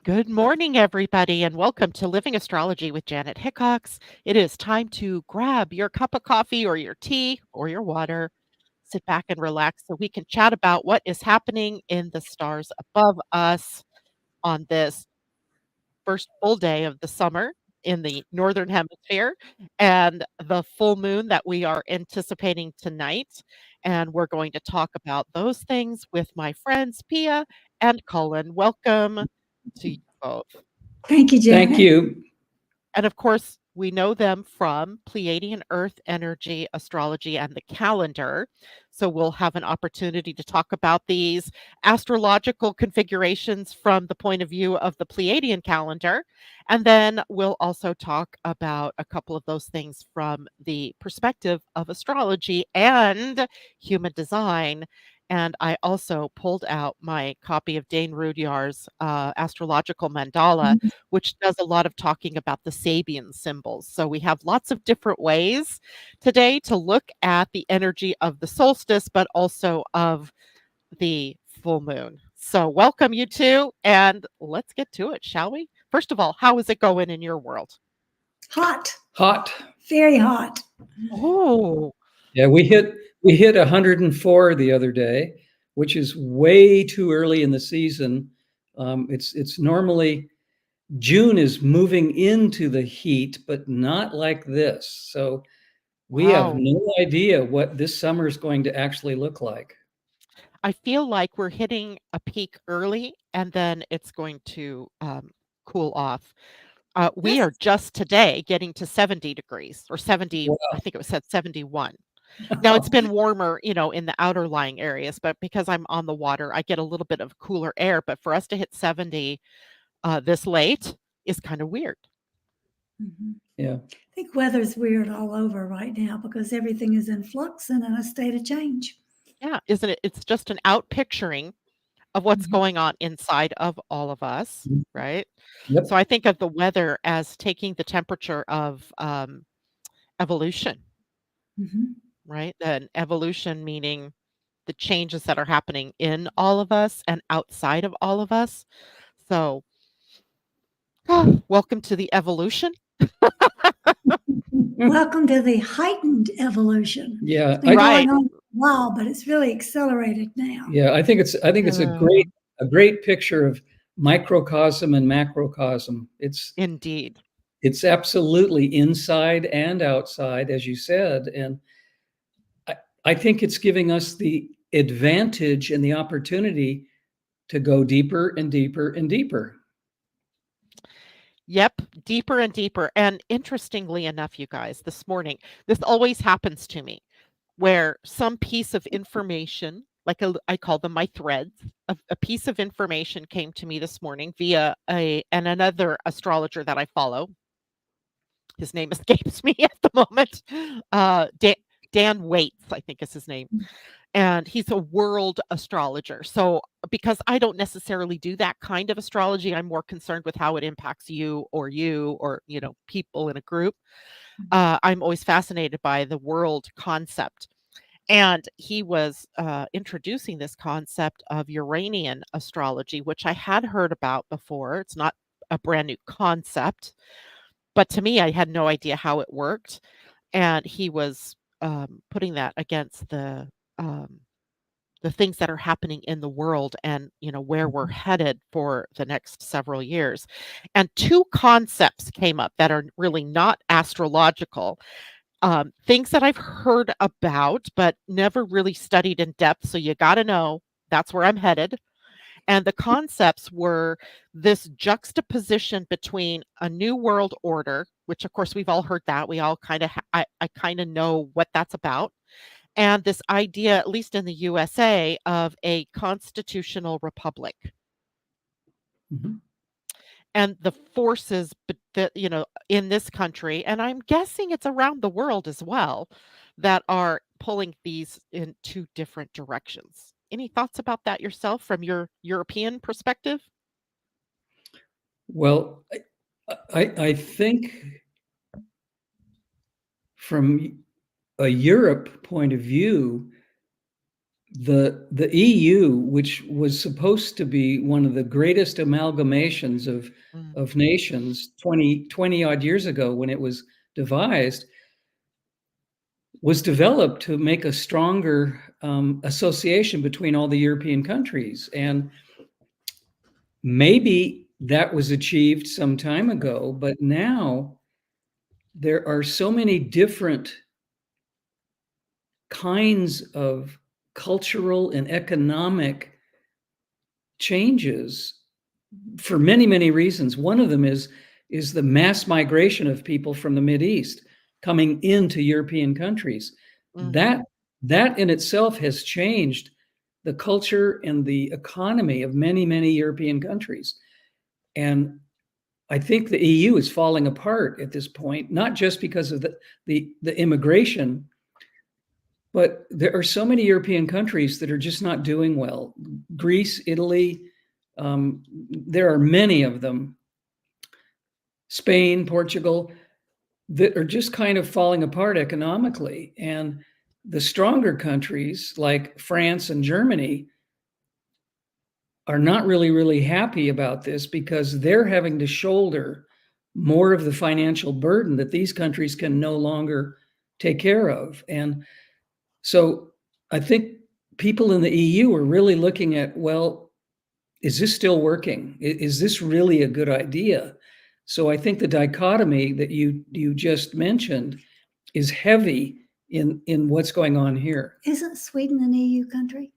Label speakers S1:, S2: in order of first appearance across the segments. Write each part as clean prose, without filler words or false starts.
S1: Good morning, everybody, and welcome to Living Astrology with Janet Hickox. It is time to grab your cup of coffee or your tea or your water, sit back and relax so we can chat about what is happening in the stars above us on this first full day of the summer in the Northern Hemisphere and the full moon that we are anticipating tonight. And we're going to talk about those things with my friends, Pia and Cullen. Welcome to you both.
S2: Thank you, Janet.
S3: Thank you.
S1: And of course, we know them from Pleiadian-Earth energy, astrology, and the calendar. So we'll have an opportunity to talk about these astrological configurations from the point of view of the Pleiadian calendar. And then we'll also talk about a couple of those things from the perspective of astrology and human design. And I also pulled out my copy of Dane Rudyard's astrological mandala, which does a lot of talking about the Sabian symbols. So we have lots of different ways today to look at the energy of the solstice, but also of the full moon. So welcome, you two, and let's get to it, shall we? First of all, how is it going in your world?
S2: Hot,
S3: Hot.
S2: very hot.
S1: Oh,
S3: Yeah, we hit 104 the other day, which is way too early in the season. It's normally June is moving into the heat, but not like this. So we have
S1: wow.
S3: no idea what this summer is going to actually look like.
S1: I feel like we're hitting a peak early and then it's going to cool off. We
S2: That's
S1: are just today getting to 70 degrees or 70, I
S3: Wow.
S1: think it was said 71. Now it's been warmer, in the outer lying areas, but because I'm on the water, I get a little bit of cooler air. But for us to hit 70 this late is kind of weird.
S3: Yeah.
S2: I think weather's weird all over right now because everything is in flux and in a state of change.
S1: Yeah, isn't it? It's just an out picturing of what's
S2: Mhm.
S1: going on inside of all of us, right?
S3: Yep.
S1: So I think of the weather as taking the temperature of evolution,
S2: Mhm.
S1: right? And evolution meaning the changes that are happening in all of us and outside of all of us. So, welcome to the evolution.
S2: Welcome to the heightened evolution.
S3: Yeah,
S2: It's been
S1: Right.
S2: going on for a while, but it's really accelerated now.
S3: I think it's
S1: Uh,
S3: a great picture of microcosm and macrocosm.
S1: Indeed.
S3: It's absolutely inside and outside, as you said. And I, I think it's giving us the advantage and the opportunity to go deeper and deeper and deeper.
S1: Yep, deeper and deeper. And interestingly enough, you guys, this morning, this always happens to me where some piece of information, I call them my threads, a piece of information came to me this morning via another astrologer that I follow. His name escapes me at the moment. Dan Waits, I think is his name. And he's a world astrologer. So, because I don't necessarily do that kind of astrology, I'm more concerned with how it impacts you or people in a group. I'm always fascinated by the world concept. And he was introducing this concept of Uranian astrology, which I had heard about before. It's not a brand new concept, but to me, I had no idea how it worked. And he was putting that against um, the things that are happening in the world and where we're headed for the next several years. And two concepts came up that are really not astrological, things that I've heard about but never really studied in depth. So you got to know that's where I'm headed. And the concepts were this juxtaposition between a new world order, which of course we've all heard that. We all kind of, I kind of know what that's about. And this idea, at least in the USA, of a constitutional republic
S3: Mhm.
S1: and the forces that, in this country, and I'm guessing it's around the world as well, that are pulling these in two different directions. Any thoughts about that yourself from your European perspective?
S3: Well, I think from a Europe point of view, the EU, which was supposed to be one of the greatest amalgamations of nations 20 odd years ago when it was devised, was developed to make a stronger association between all the European countries. And maybe that was achieved some time ago, but now there are so many different kinds of cultural and economic changes for many, many reasons. One of them is the mass migration of people from the Mideast coming into European countries.
S1: Mhm.
S3: That in itself has changed the culture and the economy of many, many European countries. And I think the EU is falling apart at this point, not just because of the immigration, but there are so many European countries that are just not doing well. Greece, Italy, there are many of them. Spain, Portugal, that are just kind of falling apart economically. And the stronger countries like France and Germany are not really, really happy about this because they're having to shoulder more of the financial burden that these countries can no longer take care of. And so I think people in the EU are really looking at, well, is this still working? Is this really a good idea? So I think the dichotomy that you just mentioned is heavy in what's going on here.
S2: Isn't Sweden an EU country?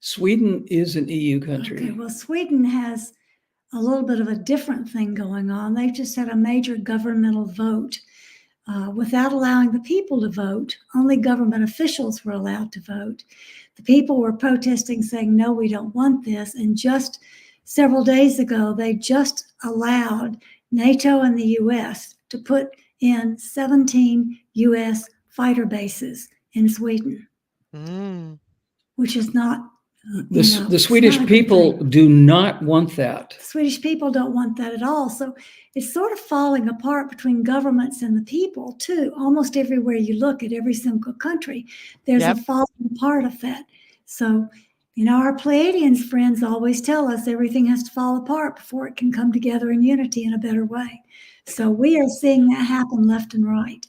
S3: Sweden is an EU country.
S2: Okay, well, Sweden has a little bit of a different thing going on. They've just had a major governmental vote. Without allowing the people to vote, only government officials were allowed to vote. The people were protesting, saying, no, we don't want this. And just several days ago, they just allowed NATO and the US to put in 17 US fighter bases in Sweden, which is not,
S3: the Swedish people do not want that.
S2: The Swedish people don't want that at all. So it's sort of falling apart between governments and the people too. Almost everywhere you look at every single country, there's a falling apart of that. So, our Pleiadian friends always tell us everything has to fall apart before it can come together in unity in a better way. So we are seeing that happen left and right.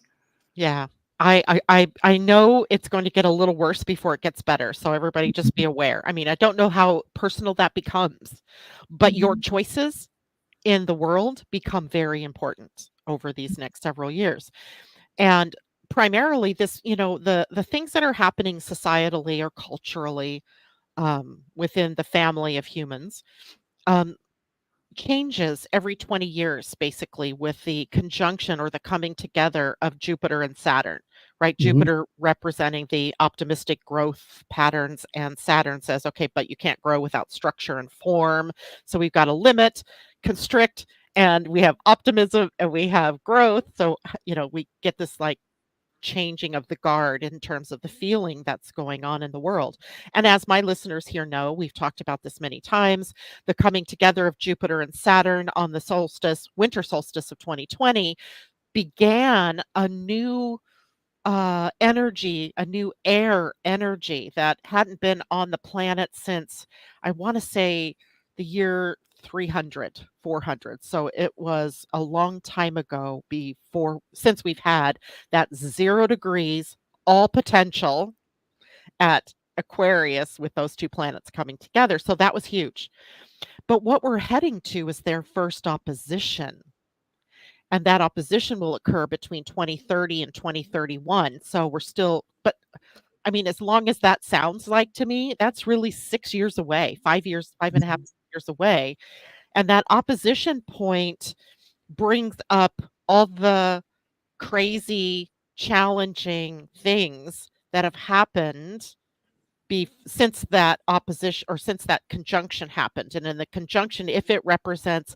S1: Yeah. I know it's going to get a little worse before it gets better. So everybody just be aware. I mean, I don't know how personal that becomes, but your choices in the world become very important over these next several years. And primarily this, the things that are happening societally or culturally within the family of humans changes every 20 years, basically, with the conjunction or the coming together of Jupiter and Saturn, right? Jupiter representing the optimistic growth patterns, and Saturn says, okay, but you can't grow without structure and form. So we've got to limit, constrict, and we have optimism and we have growth. So, we get this like changing of the guard in terms of the feeling that's going on in the world. And as my listeners here know, we've talked about this many times, the coming together of Jupiter and Saturn on the winter solstice of 2020 began a new energy, a new air energy that hadn't been on the planet since, I want to say, the year 300, 400. So it was a long time ago since we've had that 0 degrees, all potential at Aquarius with those two planets coming together. So that was huge. But what we're heading to is their first opposition. And that opposition will occur between 2030 and 2031. So we're still, but I mean, as long as that sounds like to me, that's really 6 years away, 5 years, 5.5 years away. And that opposition point brings up all the crazy, challenging things that have happened since that opposition or since that conjunction happened. And in the conjunction, if it represents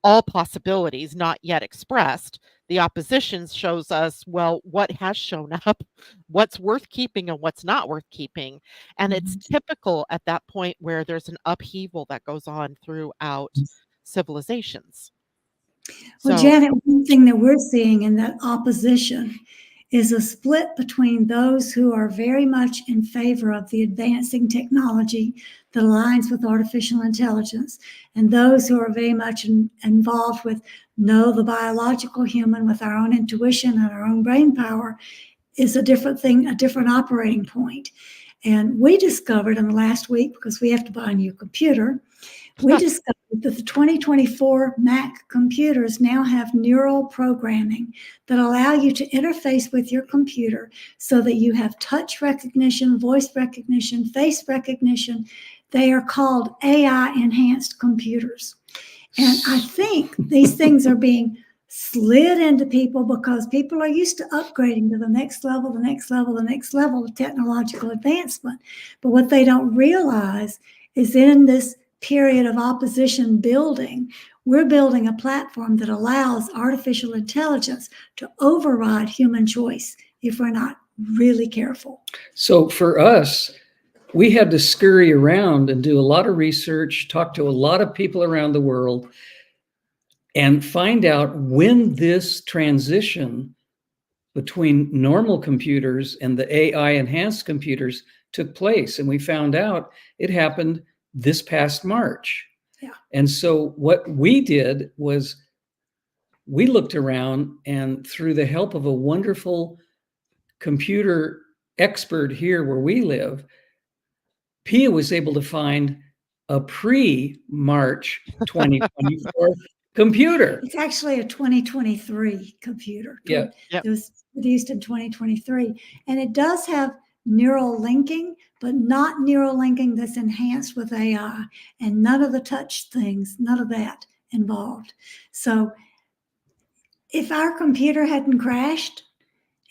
S1: all possibilities not yet expressed, the opposition shows us, well, what has shown up, what's worth keeping and what's not worth keeping. And it's typical at that point where there's an upheaval that goes on throughout civilizations.
S2: Well,
S1: So,
S2: Janet, one thing that we're seeing in that opposition is a split between those who are very much in favor of the advancing technology that aligns with artificial intelligence, and those who are very much involved with the biological human with our own intuition and our own brain power is a different thing, a different operating point. And we discovered in the last week, because we have to buy a new computer, we discovered that the 2024 Mac computers now have neural programming that allow you to interface with your computer so that you have touch recognition, voice recognition, face recognition. They are called AI-enhanced computers. And I think these things are being slid into people because people are used to upgrading to the next level, the next level, the next level of technological advancement. But what they don't realize is in this period of opposition building, we're building a platform that allows artificial intelligence to override human choice if we're not really careful.
S3: So for us, we had to scurry around and do a lot of research, talk to a lot of people around the world, and find out when this transition between normal computers and the AI enhanced computers took place. And we found out it happened this past March.
S2: Yeah.
S3: And so what we did was we looked around, and through the help of a wonderful computer expert here where we live, Pia was able to find a pre-March 2024 computer.
S2: It's actually a 2023 computer.
S3: Yeah.
S1: Yep.
S2: It was produced in 2023. And it does have neural linking, but not neural linking that's enhanced with AI, and none of the touch things, none of that involved. So if our computer hadn't crashed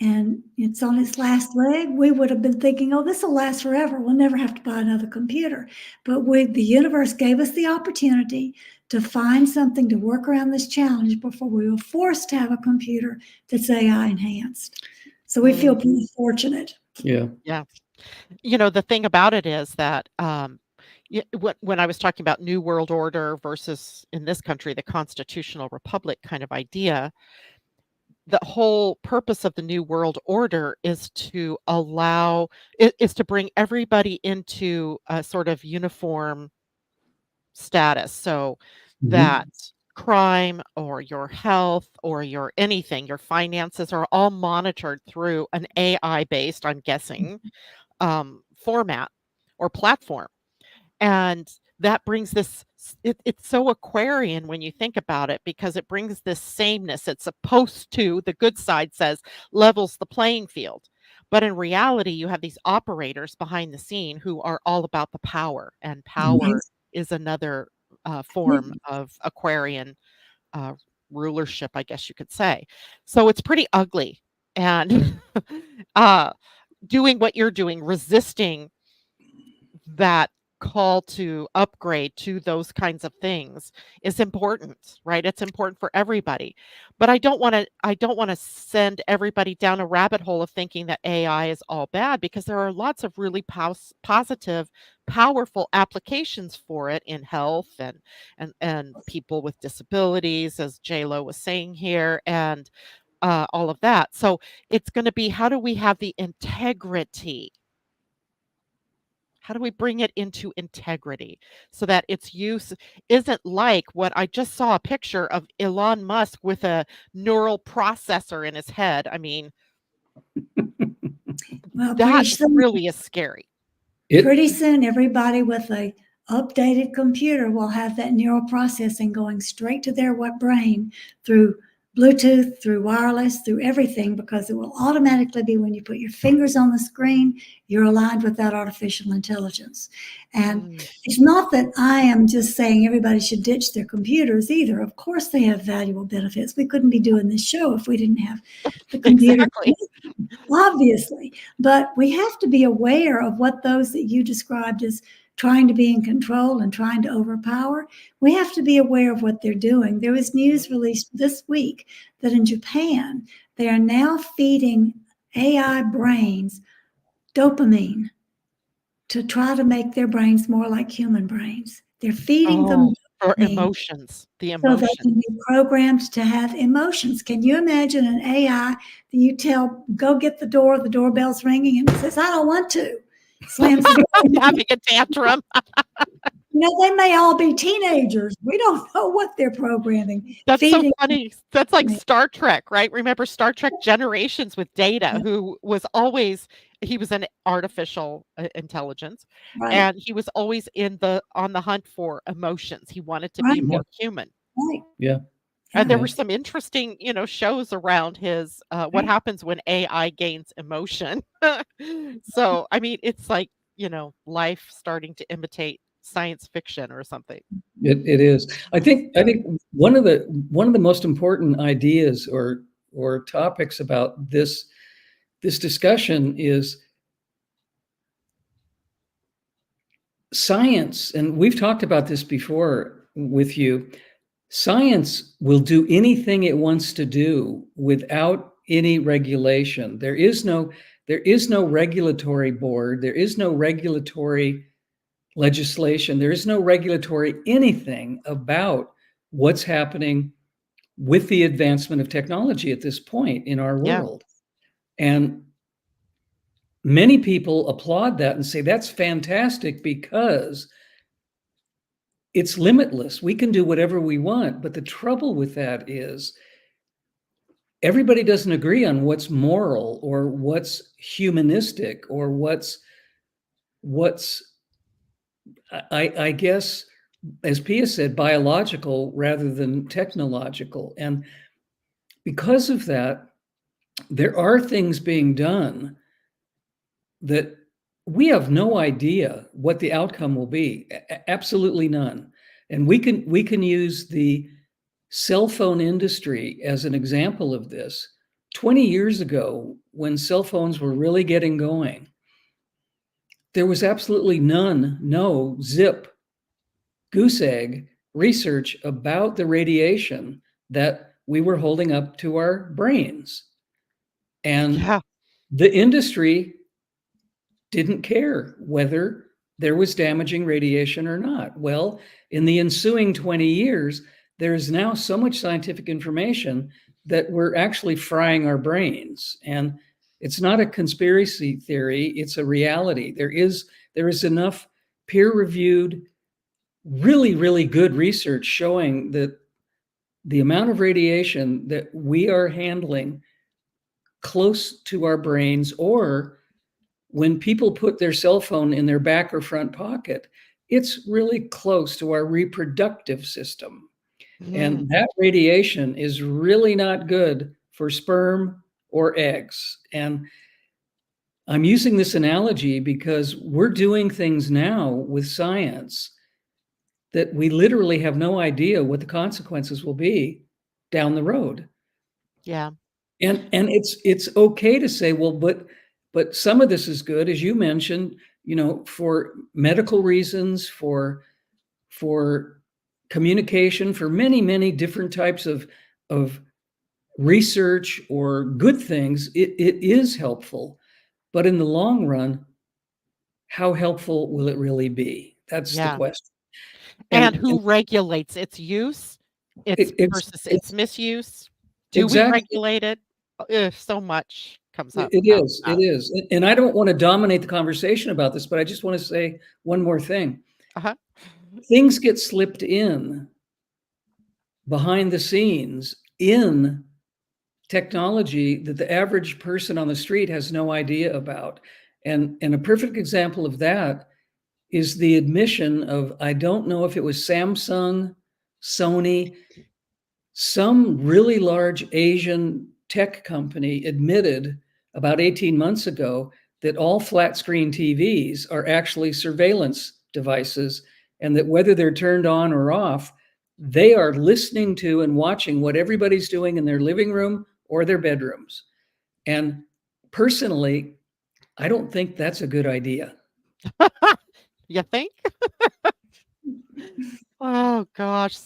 S2: and it's on its last leg, we would have been thinking, oh, this will last forever. We'll never have to buy another computer. But the universe gave us the opportunity to find something to work around this challenge before we were forced to have a computer that's AI enhanced. So we feel pretty fortunate.
S3: Yeah.
S1: Yeah. The thing about it is that when I was talking about New World Order versus, in this country, the constitutional republic kind of idea, the whole purpose of the New World Order is to is to bring everybody into a sort of uniform status, so that crime or your health or your anything, your finances are all monitored through an AI-based, I'm guessing, format or platform. And that brings this, it's so Aquarian when you think about it, because it brings this sameness. It's supposed to, the good side says, levels the playing field. But in reality, you have these operators behind the scene who are all about the power, and power is another form of Aquarian rulership, I guess you could say. So it's pretty ugly. And doing what you're doing, resisting that call to upgrade to those kinds of things is important, right? It's important for everybody. But I don't want to send everybody down a rabbit hole of thinking that AI is all bad, because there are lots of really positive, powerful applications for it in health and people with disabilities, as J-Lo was saying here, and all of that. So it's going to be, how do we have the integrity? How do we bring it into integrity so that its use isn't like what I just saw a picture of Elon Musk with a neural processor in his head? I mean,
S2: Well,
S1: that really is scary.
S2: pretty soon, everybody with a updated computer will have that neural processing going straight to their brain through Bluetooth, through wireless, through everything, because it will automatically be, when you put your fingers on the screen, you're aligned with that artificial intelligence. And it's not that I am just saying everybody should ditch their computers either. Of course, they have valuable benefits. We couldn't be doing this show if we didn't have the computer.
S1: Exactly.
S2: Obviously, but we have to be aware of what those that you described as trying to be in control and trying to overpower, we have to be aware of what they're doing. There was news released this week that in Japan, they are now feeding AI brains dopamine to try to make their brains more like human brains. They're feeding them
S1: For
S2: means
S1: emotions, the
S2: so they
S1: emotion.
S2: can be programmed to have emotions. Can you imagine an AI that you tell, go get the doorbell's ringing, and it says, I don't want to, slams the door.
S1: Having a tantrum.
S2: You know, they may all be teenagers. We don't know what they're programming,
S1: That's so
S2: feeding.
S1: funny. That's like
S2: me.
S1: Star Trek, right? Remember Star Trek Generations with Data, who was always he was an artificial intelligence,
S2: Right,
S1: and he was always on the hunt for emotions. He wanted to be
S2: right,
S3: Yeah.
S1: more human.
S2: right.
S3: Yeah.
S1: And
S2: Yeah.
S1: there
S3: Yeah.
S1: were some interesting, shows around his what
S2: Right.
S1: happens when AI gains emotion. So, I mean, it's like, life starting to imitate science fiction or something.
S3: It is. I think one of the most important ideas or topics about this discussion is science, and we've talked about this before with you. Science will do anything it wants to do without any regulation. There is no regulatory board. There is no regulatory legislation. There is no regulatory anything about what's happening with the advancement of technology at this point in our
S1: Yeah.
S3: world. And many people applaud that and say that's fantastic because it's limitless. We can do whatever we want. But the trouble with that is everybody doesn't agree on what's moral or what's humanistic or what's I guess, as Pia said, biological rather than technological. And because of that, there are things being done that we have no idea what the outcome will be. Absolutely none. And we can use the cell phone industry as an example of this. 20 years ago, when cell phones were really getting going, there was absolutely no zip, goose egg research about the radiation that we were holding up to our brains. And
S1: Yeah.
S3: the industry didn't care whether there was damaging radiation or not. Well, in the ensuing 20 years, there is now so much scientific information that we're actually frying our brains. And it's not a conspiracy theory, it's a reality. There is enough peer-reviewed, really, really good research showing that the amount of radiation that we are handling close to our brains, or when people put their cell phone in their back or front pocket, it's really close to our reproductive system.
S1: Mm.
S3: And that radiation is really not good for sperm or eggs. And I'm using this analogy because we're doing things now with science that we literally have no idea what the consequences will be down the road.
S1: Yeah.
S3: And it's okay to say, well, but some of this is good, as you mentioned, for medical reasons, for communication, for many, many different types of research or good things, it is helpful. But in the long run, how helpful will it really be? That's the
S1: Yeah.
S3: question.
S1: And
S3: And
S1: who regulates its use, its versus its
S3: it's
S1: misuse? Do we
S3: exactly.
S1: regulate it? So much comes up
S3: It
S1: about
S3: is. It
S1: that.
S3: is. And I don't want to dominate the conversation about this, but I just want to say one more thing.
S1: Uh-huh.
S3: Things get slipped in behind the scenes in technology that the average person on the street has no idea about. And a perfect example of that is the admission of, I don't know if it was Samsung, Sony, some really large Asian tech company admitted about 18 months ago that all flat screen TVs are actually surveillance devices, and that whether they're turned on or off, they are listening to and watching what everybody's doing in their living room or their bedrooms. And personally, I don't think that's a good idea.
S1: You think? Oh gosh.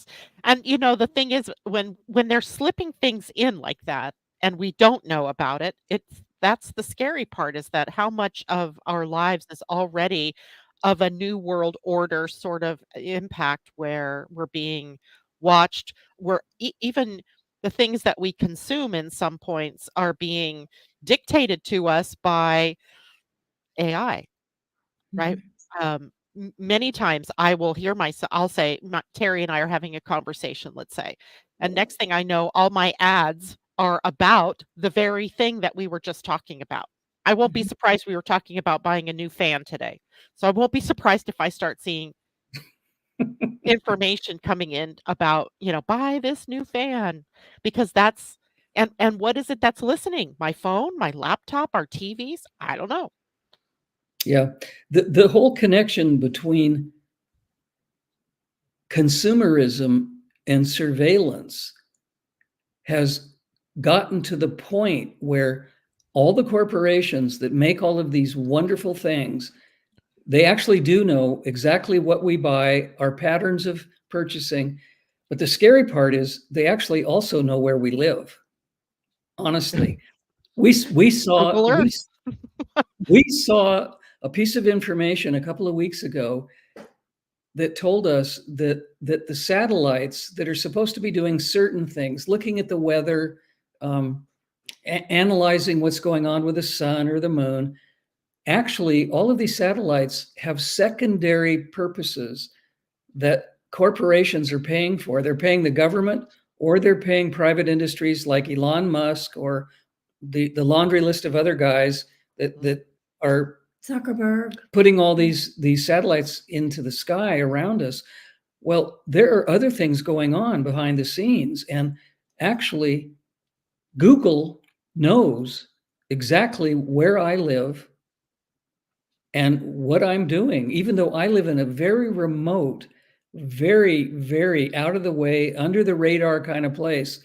S1: And the thing is when they're slipping things in like that and we don't know about it, that's the scary part, is that how much of our lives is already of a new world order sort of impact where we're being watched. We're even the things that we consume in some points are being dictated to us by AI, right? Many times I will hear myself, I'll say, Terry and I are having a conversation, let's say, and next thing I know, all my ads are about the very thing that we were just talking about. I won't be surprised we were talking about buying a new fan today. So I won't be surprised if I start seeing information coming in about, buy this new fan because that's and what is it that's listening? My phone, my laptop, our TVs? I don't know.
S3: Yeah. The whole connection between consumerism and surveillance has gotten to the point where all the corporations that make all of these wonderful things, they actually do know exactly what we buy, our patterns of purchasing. But the scary part is they actually also know where we live. Honestly, we saw
S1: Google Earth.
S3: we saw a piece of information a couple of weeks ago that told us that the satellites that are supposed to be doing certain things, looking at the weather, analyzing what's going on with the sun or the moon, actually, all of these satellites have secondary purposes that corporations are paying for. They're paying the government, or they're paying private industries like Elon Musk or the laundry list of other guys that are
S2: Zuckerberg
S3: putting all these satellites into the sky around us. Well, there are other things going on behind the scenes, and actually, Google knows exactly where I live and what I'm doing, even though I live in a very remote, very, very out of the way, under the radar kind of place.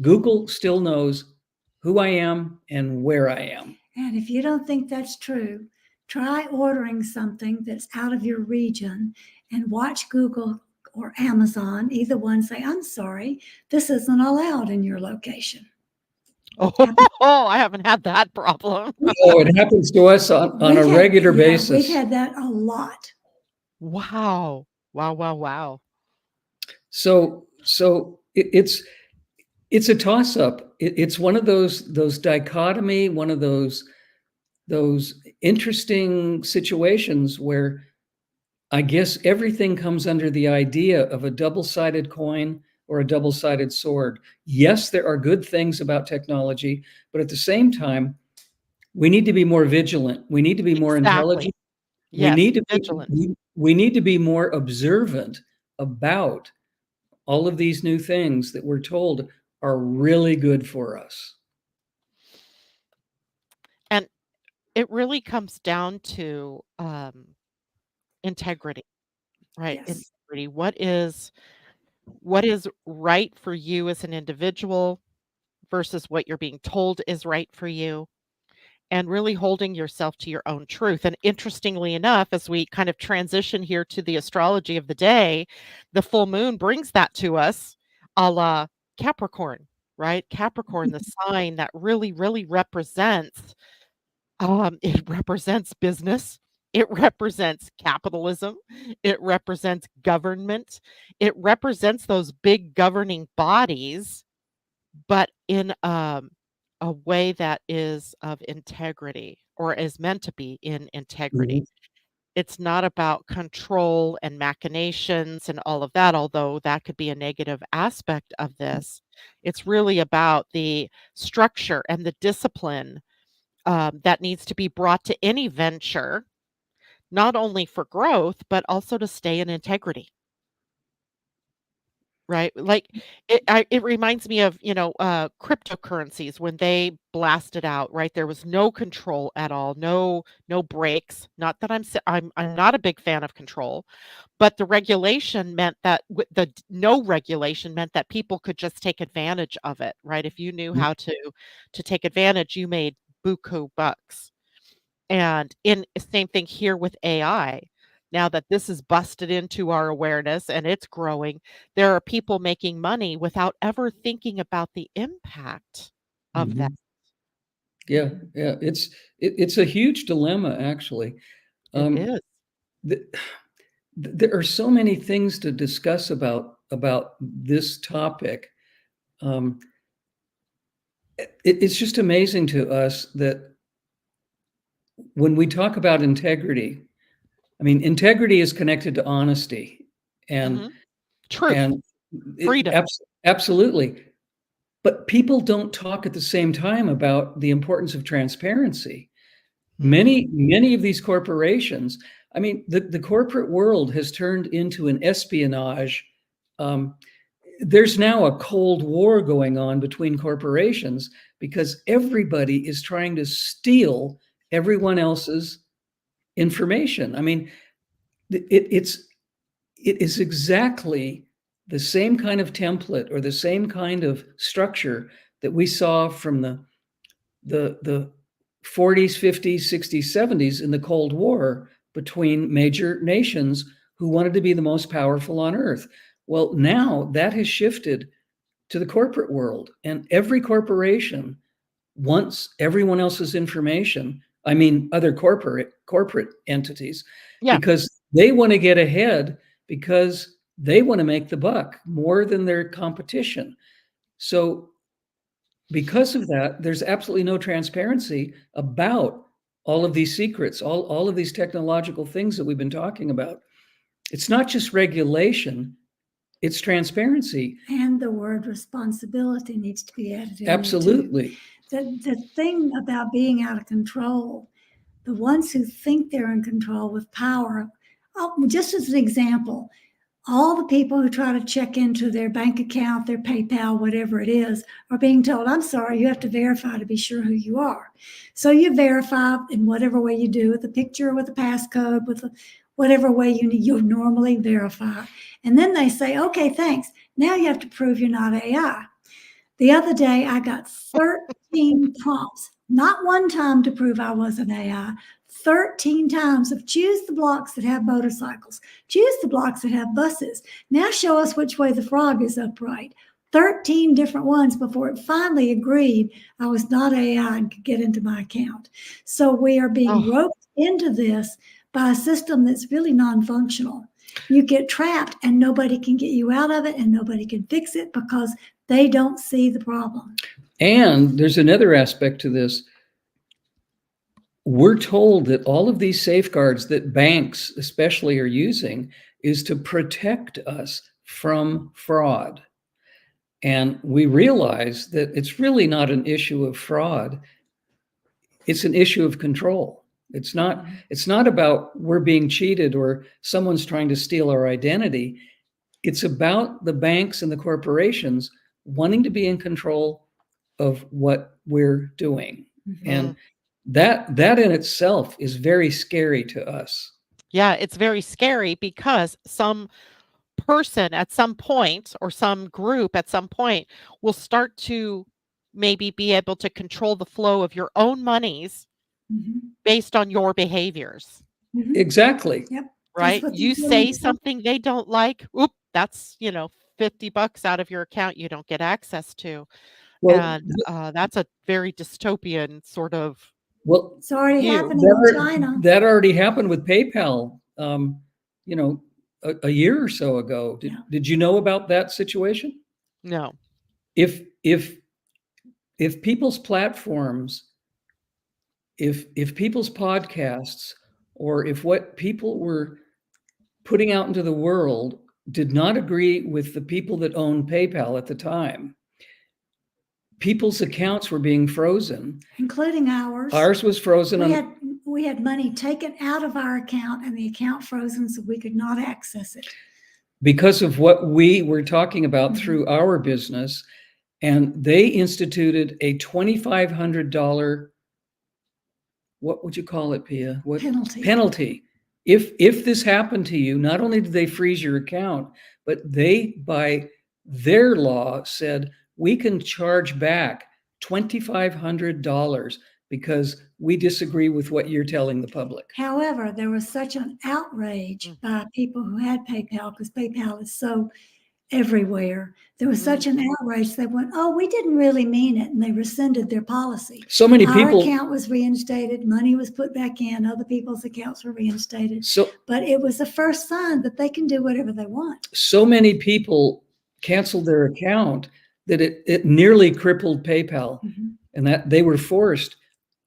S3: Google still knows who I am and where I am.
S2: And if you don't think that's true, try ordering something that's out of your region and watch Google or Amazon, either one, say, I'm sorry, this isn't allowed in your location.
S1: Oh, I haven't had that problem.
S3: Oh, it happens to us on a regular basis.
S2: We've had that a lot.
S1: Wow. Wow.
S3: So it's a toss-up. It's one of those dichotomy, one of those interesting situations where I guess everything comes under the idea of a double-sided coin or a double-sided sword. Yes, there are good things about technology, but at the same time, we need to be more vigilant. We need to be more intelligent.
S1: Yes,
S3: we need to
S1: vigilant.
S3: we need to be more observant about all of these new things that we're told are really good for us.
S1: And it really comes down to integrity, right?
S2: Yes.
S1: Integrity. What is right for you as an individual versus what you're being told is right for you, and really holding yourself to your own truth. And interestingly enough, as we kind of transition here to the astrology of the day, the full moon brings that to us, a la Capricorn, right? Capricorn, the sign that really, really represents, it represents business. It represents capitalism. It represents government. It represents those big governing bodies, but in a way that is of integrity, or is meant to be in integrity. It's not about control and machinations and all of that, although that could be a negative aspect of this. It's really about the structure and the discipline that needs to be brought to any venture, not only for growth, but also to stay in integrity. Right? Like, it reminds me of, cryptocurrencies when they blasted out, right? There was no control at all, no breaks. Not that I'm not a big fan of control, but the regulation meant that no regulation meant that people could just take advantage of it, right? If you knew how to take advantage, you made buku bucks. And same thing here with AI. Now that this is busted into our awareness and it's growing, there are people making money without ever thinking about the impact of that.
S3: Yeah. It's a huge dilemma, actually.
S1: It is.
S3: there are so many things to discuss about this topic. It's just amazing to us that when we talk about integrity, I mean, integrity is connected to honesty and
S1: Truth,
S3: and
S1: freedom.
S3: absolutely. But people don't talk at the same time about the importance of transparency. Many of these corporations, I mean, the corporate world has turned into an espionage. There's now a Cold War going on between corporations because everybody is trying to steal everyone else's information. I mean, it is exactly the same kind of template or the same kind of structure that we saw from the 40s, 50s, 60s, 70s in the Cold War between major nations who wanted to be the most powerful on Earth. Well, now that has shifted to the corporate world, and every corporation wants everyone else's information. I mean, other corporate entities, because they want to get ahead, because they want to make the buck more than their competition. So because of that, there's absolutely no transparency about all of these secrets, all of these technological things that we've been talking about. It's not just regulation, it's transparency.
S2: And the word responsibility needs to be added in.
S3: Absolutely.
S2: The thing about being out of control, the ones who think they're in control with power, just as an example, all the people who try to check into their bank account, their PayPal, whatever it is, are being told, I'm sorry, you have to verify to be sure who you are. So you verify in whatever way you do, with a picture, with a passcode, with whatever way you normally verify. And then they say, okay, thanks. Now you have to prove you're not AI. The other day, I got 13 prompts, not one time to prove I wasn't AI, 13 times of choose the blocks that have motorcycles, choose the blocks that have buses. Now show us which way the frog is upright. 13 different ones before it finally agreed I was not AI and could get into my account. So we are being roped into this by a system that's really non-functional. You get trapped and nobody can get you out of it and nobody can fix it because they don't see the problem.
S3: And there's another aspect to this. We're told that all of these safeguards that banks especially are using is to protect us from fraud. And we realize that it's really not an issue of fraud. It's an issue of control. It's not about we're being cheated or someone's trying to steal our identity. It's about the banks and the corporations wanting to be in control of what we're doing. And that in itself is very scary to us.
S1: Yeah, it's very scary because some person at some point or some group at some point will start to maybe be able to control the flow of your own monies based on your behaviors.
S3: Exactly.
S2: Yep.
S1: Right? You say something they don't like, oop, that's, $50 out of your account you don't get access to.
S3: Well,
S1: And that's a very dystopian sort of
S3: well,
S2: it's already
S1: view.
S2: happening in China.
S3: That already happened with PayPal, a year or so ago. Did you know about that situation?
S1: No.
S3: If people's platforms, if people's podcasts, or if what people were putting out into the world did not agree with the people that owned PayPal at the time, people's accounts were being frozen,
S2: including ours.
S3: Ours was frozen.
S2: We had money taken out of our account and the account frozen so we could not access it.
S3: Because of what we were talking about through our business. And they instituted a $2,500, what would you call it, Pia? What penalty. If this happened to you, not only did they freeze your account, but they, by their law, said we can charge back $2,500 because we disagree with what you're telling the public.
S2: However, there was such an outrage by people who had PayPal, because PayPal is so everywhere. There was such an outrage. They went, "Oh, we didn't really mean it," and they rescinded their policy.
S3: So many
S2: Our
S3: people.
S2: account was reinstated, money was put back in, other people's accounts were reinstated.
S3: So
S2: But it was the first sign that they can do whatever they want.
S3: so many people canceled their account that it nearly crippled PayPal, and that they were forced,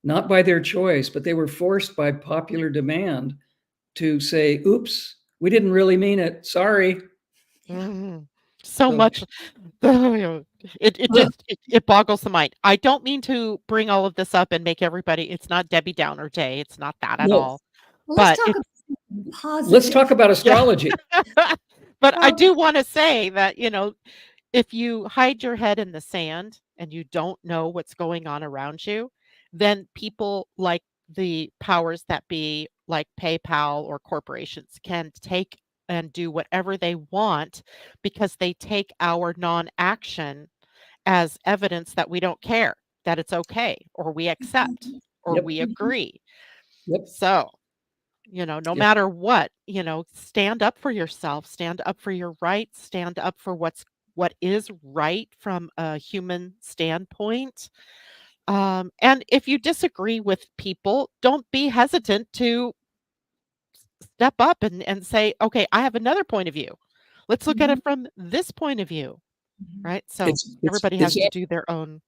S3: not by their choice, but they were forced by popular demand to say, "Oops, we didn't really mean it. Sorry."
S1: So
S3: So-
S1: much. It boggles the mind. I don't mean to bring all of this up and make everybody. It's not Debbie Downer Day. It's not that at
S3: No.
S1: all.
S2: Well,
S1: But
S2: let's talk
S1: it's-
S2: about something positive.
S3: Let's talk about astrology.
S1: But I
S2: Well-
S1: do want to say that, if you hide your head in the sand and you don't know what's going on around you, then people like the powers that be, like PayPal or corporations, can take and do whatever they want because they take our non-action as evidence that we don't care, that it's okay, or we accept, or
S3: Yep.
S1: we agree.
S3: Yep.
S1: So, no
S3: Yep.
S1: matter what, stand up for yourself, stand up for your rights, stand up for what is right from a human standpoint. And if you disagree with people, don't be hesitant to step up and say, okay, I have another point of view. Let's look at it from this point of view, right? So everybody has to do their own.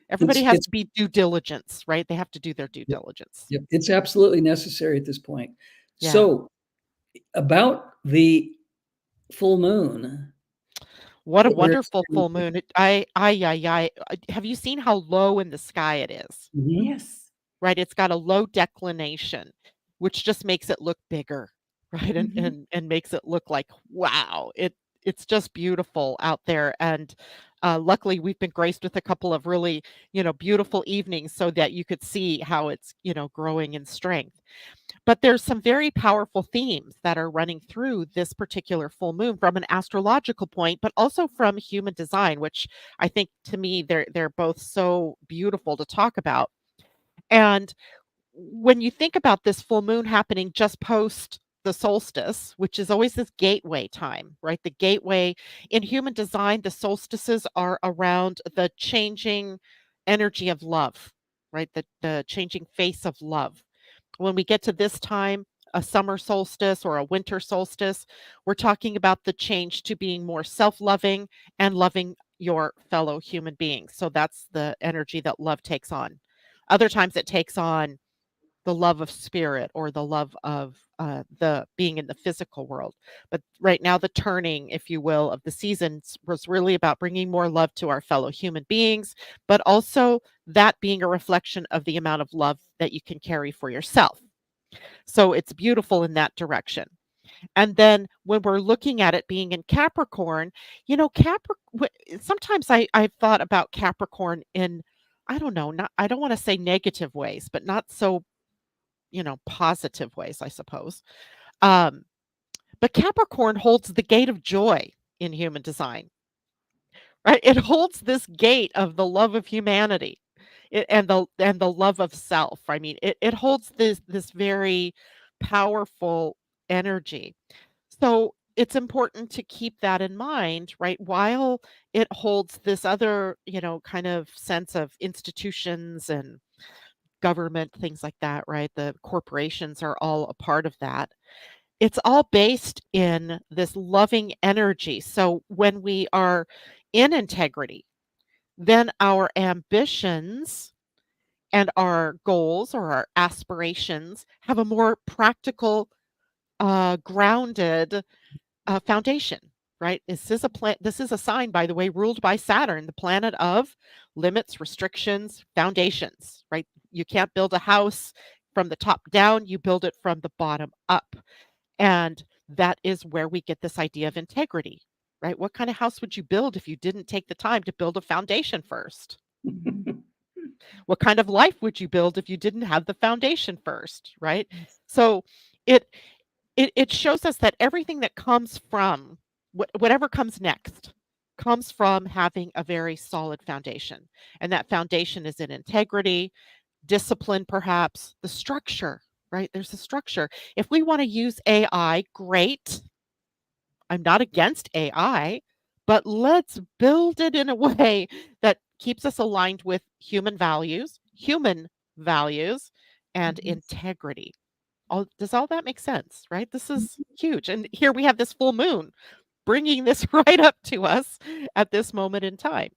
S1: Everybody has to be due diligence, right? They have to do their due diligence.
S3: Yep. It's absolutely necessary at this point.
S1: Yeah.
S3: So about the full moon.
S1: What a
S3: that we're
S1: wonderful full
S3: experiencing.
S1: moon. Have you seen how low in the sky it is?
S3: Mhm.
S2: Yes.
S1: Right? It's got a low declination, which just makes it look bigger, right? And makes it look like, wow, it's just beautiful out there. And luckily we've been graced with a couple of really, beautiful evenings so that you could see how it's, growing in strength. But there's some very powerful themes that are running through this particular full moon from an astrological point, but also from human design, which I think, to me, they're both so beautiful to talk about. And when you think about this full moon happening just post the solstice, which is always this gateway time, right? The gateway in human design, the solstices are around the changing energy of love, right? The changing face of love. When we get to this time, a summer solstice or a winter solstice, we're talking about the change to being more self-loving and loving your fellow human beings. So that's the energy that love takes on. Other times it takes on the love of spirit or the love of the being in the physical world. But right now, the turning, if you will, of the seasons was really about bringing more love to our fellow human beings, but also that being a reflection of the amount of love that you can carry for yourself. So it's beautiful in that direction. And then when we're looking at it being in Capricorn, sometimes I've thought about Capricorn in, I don't know, I don't want to say negative ways, but not so, positive ways, I suppose. But Capricorn holds the gate of joy in human design, right? It holds this gate of the love of humanity, and the love of self. I mean, it holds this very powerful energy. So it's important to keep that in mind, right? While it holds this other, kind of sense of institutions and government, things like that, right? The corporations are all a part of that. It's all based in this loving energy. So when we are in integrity, then our ambitions and our goals or our aspirations have a more practical, grounded foundation, right? This is a sign, by the way, ruled by Saturn, the planet of limits, restrictions, foundations, right? You can't build a house from the top down, you build it from the bottom up. And that is where we get this idea of integrity, right? What kind of house would you build if you didn't take the time to build a foundation first? What kind of life would you build if you didn't have the foundation first, right? So it it shows us that everything that comes from whatever comes next comes from having a very solid foundation. And that foundation is in integrity, discipline, perhaps, the structure, right? There's a structure. If we want to use AI, great. I'm not against AI, but let's build it in a way that keeps us aligned with human values, and integrity. Does all that make sense, right? This is huge. And here we have this full moon bringing this right up to us at this moment in time.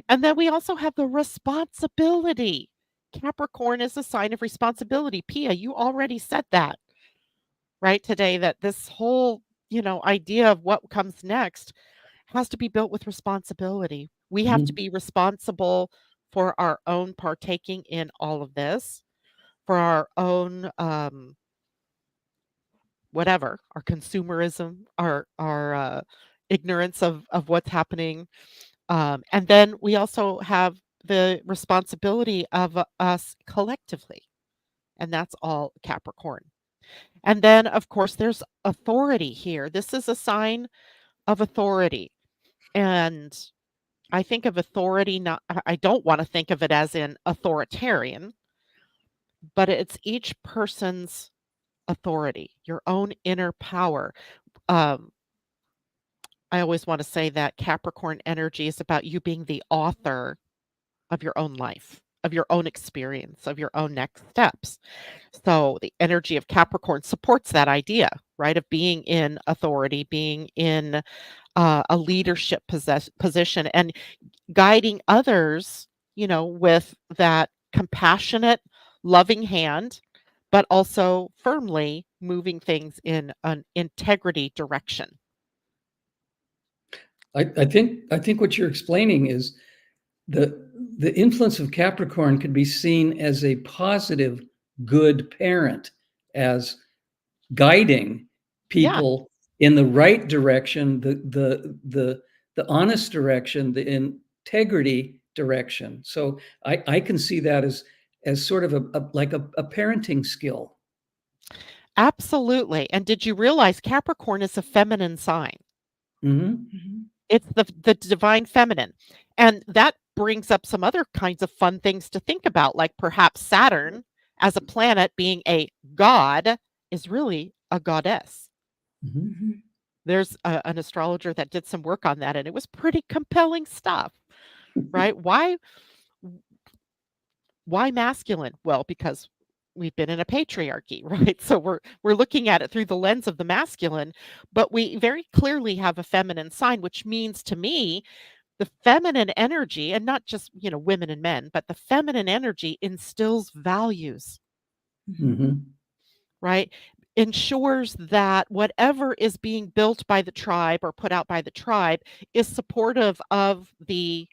S1: And then we also have the responsibility. Capricorn is a sign of responsibility. Pia, you already said that, right, today, that this whole, idea of what comes next has to be built with responsibility. We have to be responsible for our own partaking in all of this, for our own whatever, our consumerism, our ignorance of what's happening. And then we also have the responsibility of us collectively, and that's all Capricorn. And then, of course, there's authority here. This is a sign of authority. And I think of authority, not, I don't want to think of it as in authoritarian, but it's each person's authority, your own inner power. Um, I always want to say that Capricorn energy is about you being the author of your own life, of your own experience, of your own next steps. So the energy of Capricorn supports that idea, right? Of being in authority, being in a leadership position, and guiding others, with that compassionate, loving hand, but also firmly moving things in an integrity direction.
S3: I think what you're explaining is the influence of Capricorn could be seen as a positive, good parent, as guiding
S1: Yeah,
S3: people in the right direction, the honest direction, the integrity direction. So I can see that as sort of like a parenting skill.
S1: absolutely. And did you realize Capricorn is a feminine sign?
S3: Mm-hmm.
S1: It's the divine feminine. And that brings up some other kinds of fun things to think about, like perhaps Saturn as a planet being a god is really a goddess.
S3: Mm-hmm.
S1: There's an astrologer that did some work on that, and it was pretty compelling stuff, right? Why masculine? Well, because we've been in a patriarchy, right? So we're looking at it through the lens of the masculine, but we very clearly have a feminine sign, which means to me the feminine energy, and not just, women and men, but the feminine energy instills values,
S3: Mm-hmm.
S1: right? Ensures that whatever is being built by the tribe or put out by the tribe is supportive of the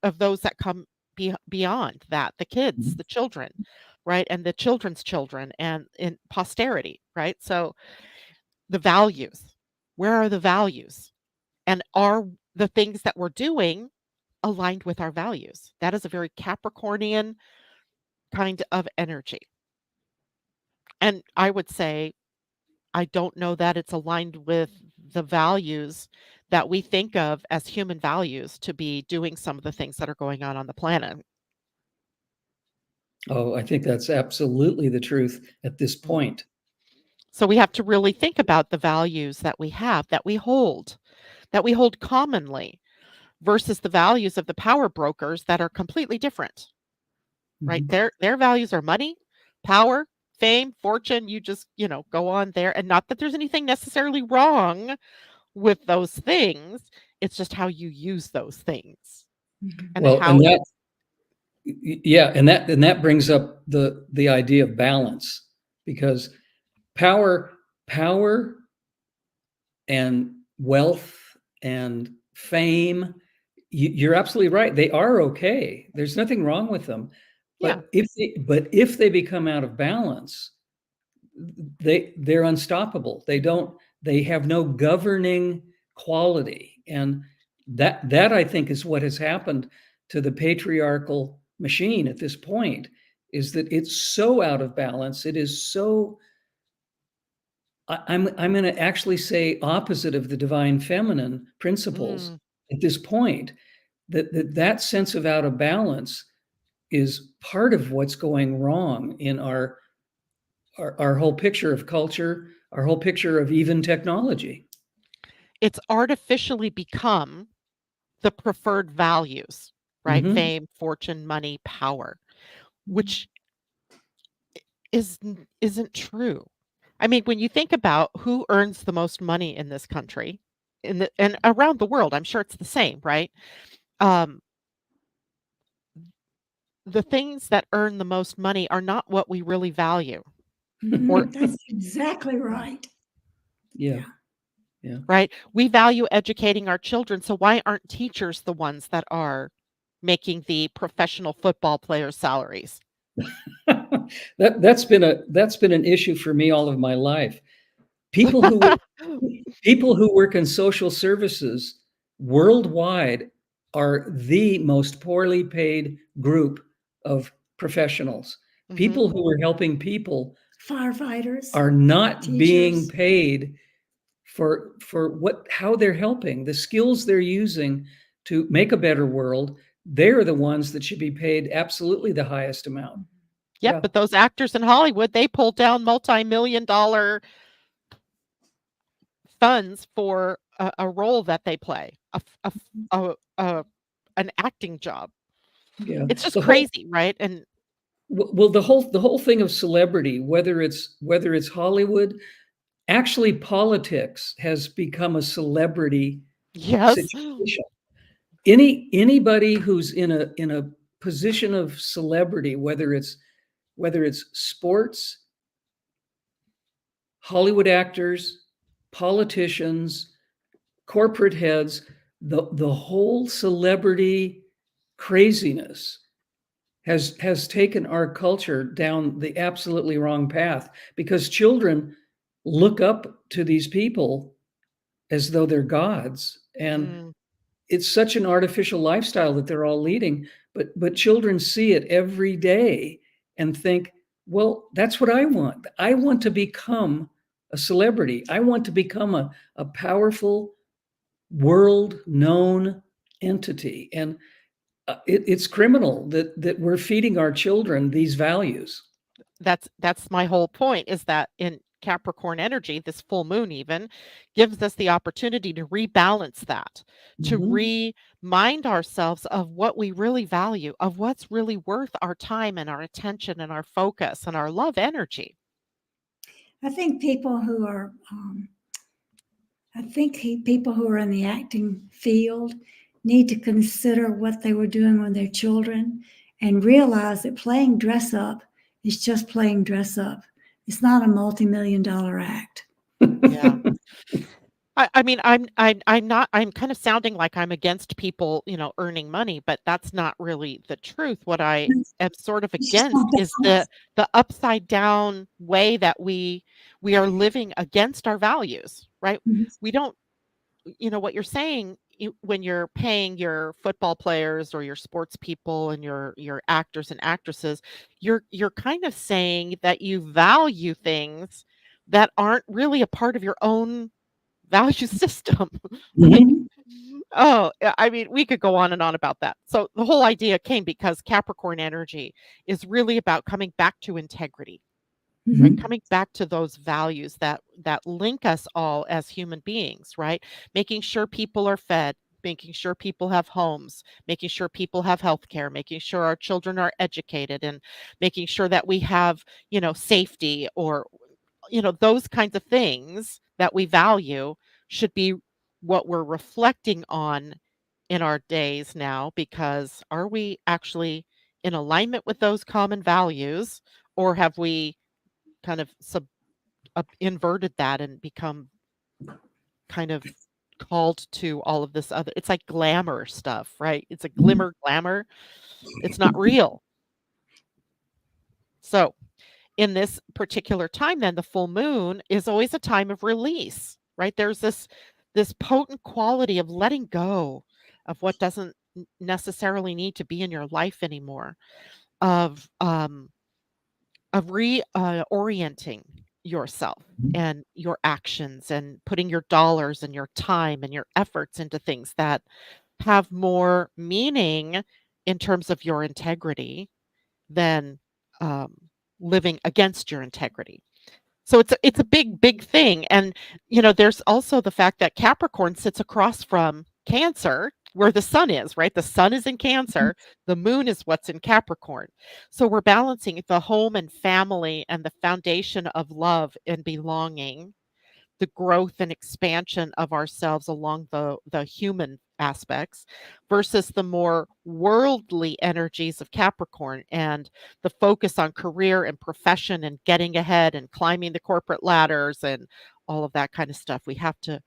S1: of those that come beyond that, the kids, the children, right? And the children's children and in posterity, right? So the values, where are the values? And are the things that we're doing aligned with our values? That is a very Capricornian kind of energy. And I would say, I don't know that it's aligned with the values that we think of as human values to be doing some of the things that are going on the planet.
S3: Oh, I think that's absolutely the truth at this
S1: Mm.
S3: point.
S1: So we have to really think about the values that we have, that we hold commonly versus the values of the power brokers that are completely different, right?
S3: Mhm.
S1: Their values are money, power, fame, fortune. You just, go on there. And not that there's anything necessarily wrong with those things. It's just how you use those things and
S3: Well,
S1: how it's
S3: yeah, and that brings up the idea of balance, because power and wealth and fame, you're absolutely right. They are okay. There's nothing wrong with them.
S1: yeah,
S3: But if they become out of balance, they're unstoppable. They have no governing quality. And that I think is what has happened to the patriarchal machine at this point, is that it's so out of balance. It is so, I'm going to actually say opposite of the divine feminine principles
S1: mm,
S3: at this point, that sense of out of balance is part of what's going wrong in our whole picture of culture, our whole picture of even technology.
S1: it's artificially become the preferred values, right?
S3: Mhm.
S1: Fame, fortune, money, power, which isn't true. I mean, when you think about who earns the most money in this country, and around the world, I'm sure it's the same, right? Um, the things that earn the most money are not what we really value, or
S2: That's exactly right.
S3: Yeah.
S2: Yeah.
S3: Yeah.
S1: right? We value educating our children, so why aren't teachers the ones that are making the professional football players' salaries?
S3: That's been an issue for me all of my life. People who people who work in social services worldwide are the most poorly paid group of professionals.
S1: Mhm.
S3: People who are helping people
S2: Firefighters,
S3: are not being
S2: teachers.
S3: paid for how they're helping, the skills they're using to make a better world. They're the ones that should be paid absolutely the highest amount.
S1: Yep,
S3: Yeah.
S1: but those actors in Hollywood, they pull down multi-million dollar funds for a role that they play, an acting job.
S3: Yeah.
S1: It's just
S3: The whole
S1: crazy, right? And
S3: well, the whole thing of celebrity, whether it's Hollywood, actually politics has become a celebrity
S1: yes.
S3: situation. Anybody who's in a position of celebrity, whether it's sports, Hollywood actors, politicians, corporate heads, the whole celebrity craziness has taken our culture down the absolutely wrong path, because children look up to these people as though they're gods, and
S1: Mm,
S3: it's such an artificial lifestyle that they're all leading, but children see it every day and think, well, that's what I want. I want to become a celebrity. I want to become a powerful, world known entity. And it's criminal that we're feeding our children these values.
S1: that's my whole point, is that in Capricorn energy, this full moon even gives us the opportunity to rebalance that, to
S3: Mhm.
S1: remind ourselves of what we really value, of what's really worth our time and our attention and our focus and our love energy.
S2: I think people who are, people who are in the acting field need to consider what they were doing when they're children and realize that playing dress up is just playing dress up. It's not a multi-million dollar act.
S1: Yeah. I mean, I'm not, I'm kind of sounding like I'm against people, earning money, but that's not really the truth. What I am sort of
S2: It's just
S1: against
S2: not
S1: is
S2: balanced.
S1: the upside down way that we are living against our values, right? We don't, what you're saying, when you're paying your football players or your sports people and your actors and actresses, you're kind of saying that you value things that aren't really a part of your own value system. Like,
S3: Mhm.
S2: Mhm.
S1: oh, I mean, we could go on and on about that. So the whole idea came because Capricorn energy is really about coming back to integrity, right?
S2: Mhm.
S1: Coming back to those values that link us all as human beings, right? Making sure people are fed, making sure people have homes, making sure people have health care, making sure our children are educated, and making sure that we have, safety, or those kinds of things that we value should be what we're reflecting on in our days now, because are we actually in alignment with those common values, or have we kind of inverted that and become kind of called to all of this other, it's like glamour stuff, right? It's a glimmer glamour. It's not real. So in this particular time, then the full moon is always a time of release, right? There's this potent quality of letting go of what doesn't necessarily need to be in your life anymore, of orienting yourself and your actions, and putting your dollars and your time and your efforts into things that have more meaning in terms of your integrity than um, living against your integrity. So it's a big thing. And there's also the fact that Capricorn sits across from Cancer, where the sun is, right? The sun is in Cancer, the moon is what's in Capricorn. So we're balancing the home and family and the foundation of love and belonging, the growth and expansion of ourselves along the human aspects, versus the more worldly energies of Capricorn and the focus on career and profession and getting ahead and climbing the corporate ladders and all of that kind of stuff. We have to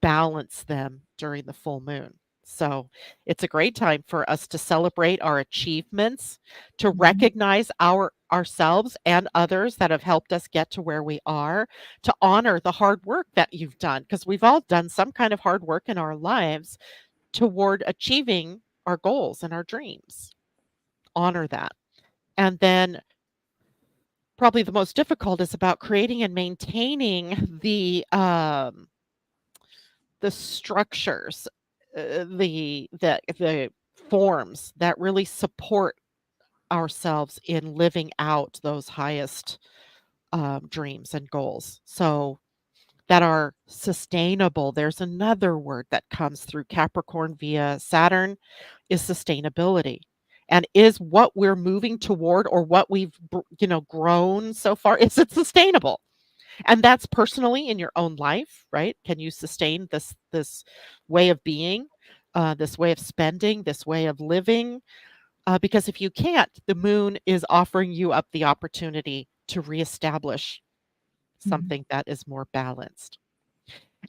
S1: balance them during the full moon. So it's a great time for us to celebrate our achievements, to recognize ourselves and others that have helped us get to where we are, to honor the hard work that you've done, because we've all done some kind of hard work in our lives toward achieving our goals and our dreams. Honor that. And then probably the most difficult is about creating and maintaining the structures, the forms that really support ourselves in living out those highest dreams and goals. So that are sustainable. There's another word that comes through Capricorn via Saturn, is sustainability. And is what we're moving toward, or what we've grown so far, is it sustainable? And that's personally in your own life, right? Can you sustain this way of being, this way of spending, this way of living? Because if you can't, the moon is offering you up the opportunity to reestablish something that is more balanced.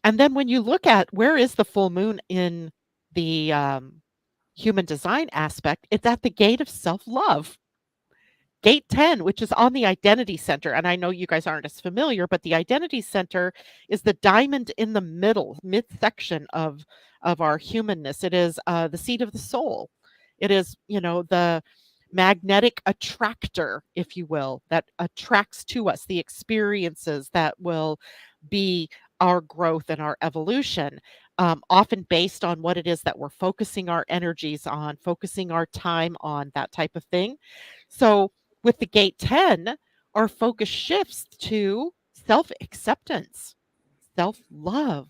S1: And then when you look at where is the full moon in the human design aspect, it's at the gate of self-love. Gate 10, which is on the identity center. And I know you guys aren't as familiar, but the identity center is the diamond in the middle, midsection of our humanness. It is the seat of the soul. It is, the magnetic attractor, if you will, that attracts to us the experiences that will be our growth and our evolution, often based on what it is that we're focusing our energies on, focusing our time on, that type of thing. So with the gate 10, our focus shifts to self-acceptance, self-love,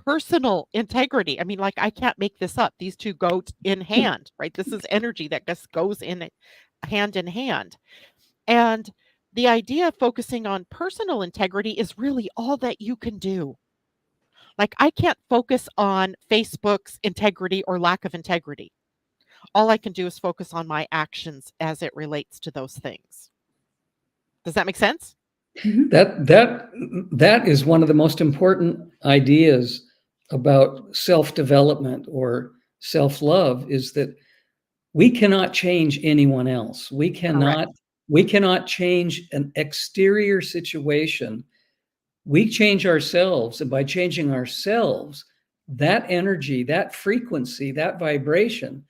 S1: personal integrity. I mean, like, I can't make this up. These two go in hand, right? This is energy that just goes in hand in hand. And the idea of focusing on personal integrity is really all that you can do. Like, I can't focus on Facebook's integrity or lack of integrity. All I can do is focus on my actions as it relates to those things. Does that make sense?
S3: That is one of the most important ideas about self-development or self-love, is that we cannot change anyone else. We cannot change an exterior situation. We change ourselves, and by changing ourselves, that energy, that frequency, that vibration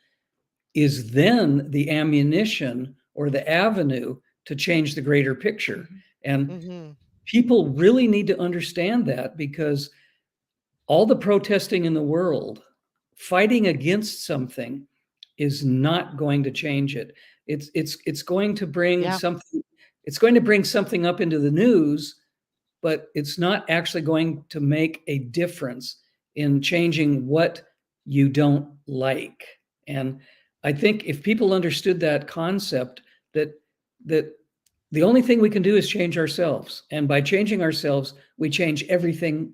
S3: is then the ammunition or the avenue to change the greater picture. And people really need to understand that, because all the protesting in the world, fighting against something, is not going to change it. It's going to bring something. It's going to bring something up into the news, but it's not actually going to make a difference in changing what you don't like. And I think if people understood that concept, that the only thing we can do is change ourselves. And by changing ourselves, we change everything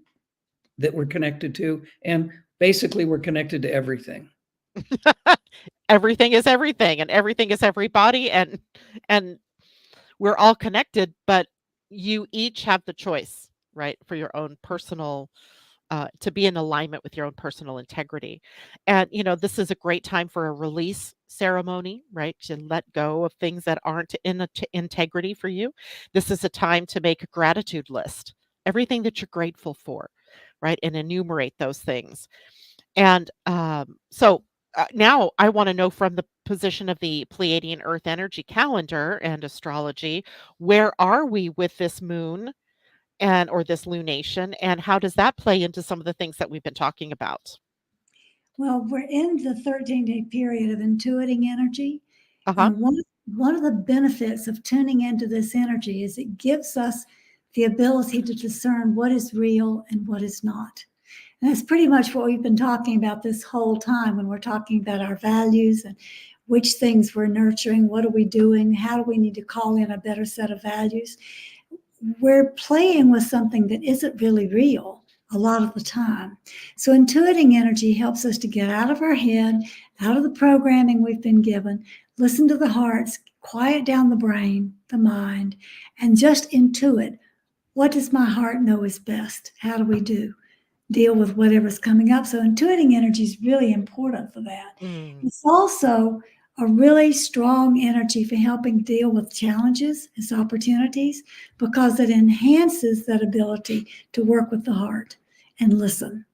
S3: that we're connected to. And basically, we're connected to everything.
S1: Everything is everything, and everything is everybody, and we're all connected, but you each have the choice, right, for your own personal to be in alignment with your own personal integrity. And this is a great time for a release ceremony, right, to let go of things that aren't in integrity for you. This is a time to make a gratitude list, everything that you're grateful for, right, and enumerate those things. And so now I want to know, from the position of the Pleiadian-Earth energy calendar and astrology, where are we with this moon or this lunation, and how does that play into some of the things that we've been talking about?
S2: Well, we're in the 13-day period of intuiting energy.
S1: Uh-huh.
S2: And one of the benefits of tuning into this energy is it gives us the ability to discern what is real and what is not. And that's pretty much what we've been talking about this whole time when we're talking about our values and which things we're nurturing, what are we doing, how do we need to call in a better set of values. We're playing with something that isn't really real a lot of the time. So intuiting energy helps us to get out of our head, out of the programming we've been given, listen to the hearts, quiet down the brain, the mind, and just intuit. What does my heart know is best? How do we deal with whatever's coming up? So intuiting energy is really important for that. It's also a really strong energy for helping deal with challenges as opportunities because it enhances that ability to work with the heart and listen.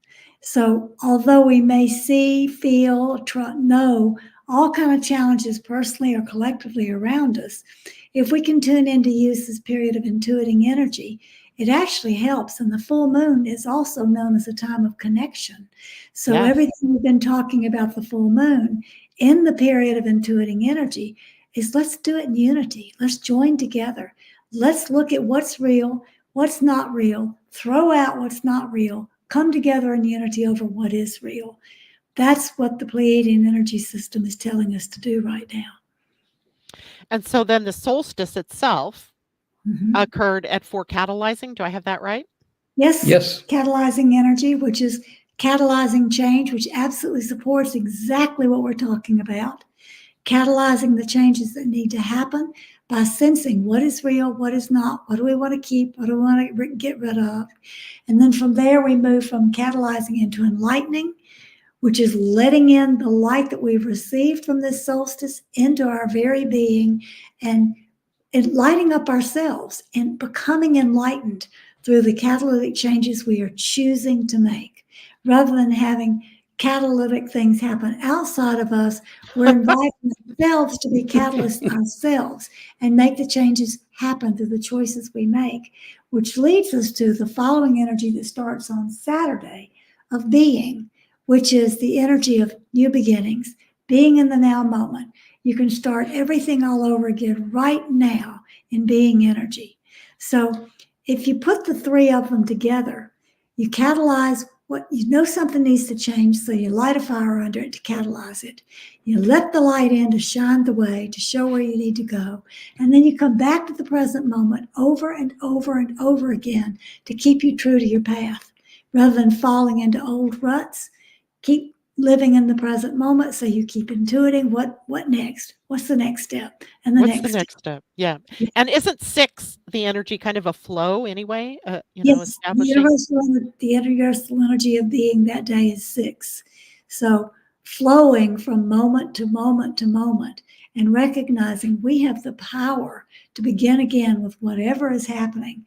S2: So although we may see, feel, know all kind of challenges personally or collectively around us, if we can tune in to use this period of intuiting energy, it actually helps. And the full moon is also known as a time of connection. So
S1: Yes.
S2: everything we've been talking about the full moon in the period of intuiting energy is let's do it in unity. Let's join together. Let's look at what's real, what's not real, throw out what's not real, come together in unity over what is real. That's what the Pleiadian energy system is telling us to do right now.
S1: And so then the solstice itself
S2: Mhm.
S1: occurred at 4 catalyzing. Do I have that right?
S2: Yes,
S3: Yes.
S2: catalyzing energy, which is catalyzing change, which absolutely supports exactly what we're talking about. Catalyzing the changes that need to happen by sensing what is real, what is not, what do we want to keep, what do we want to get rid of. And then from there, we move from catalyzing into enlightening, which is letting in the light that we've received from this solstice into our very being and lighting up ourselves and becoming enlightened through the catalytic changes we are choosing to make. Rather than having catalytic things happen outside of us, we're inviting ourselves to be catalysts ourselves and make the changes happen through the choices we make, which leads us to the following energy that starts on Saturday of being, which is the energy of new beginnings, being in the now moment. You can start everything all over again right now in being energy. So if you put the three of them together, you catalyze what you know something needs to change, so you light a fire under it to catalyze it. You let the light in to shine the way, to show where you need to go. And then you come back to the present moment over and over and over again to keep you true to your path. Rather than falling into old ruts, keep living in the present moment, so you keep intuiting what next, what's the next step, and the
S1: What's
S2: next
S1: the
S2: step.
S1: next step? Yeah. And isn't 6 the energy kind of a flow anyway?
S2: Yes,
S1: Establishing.
S2: the universal energy of being that day is 6. So flowing from moment to moment to moment and recognizing we have the power to begin again with whatever is happening.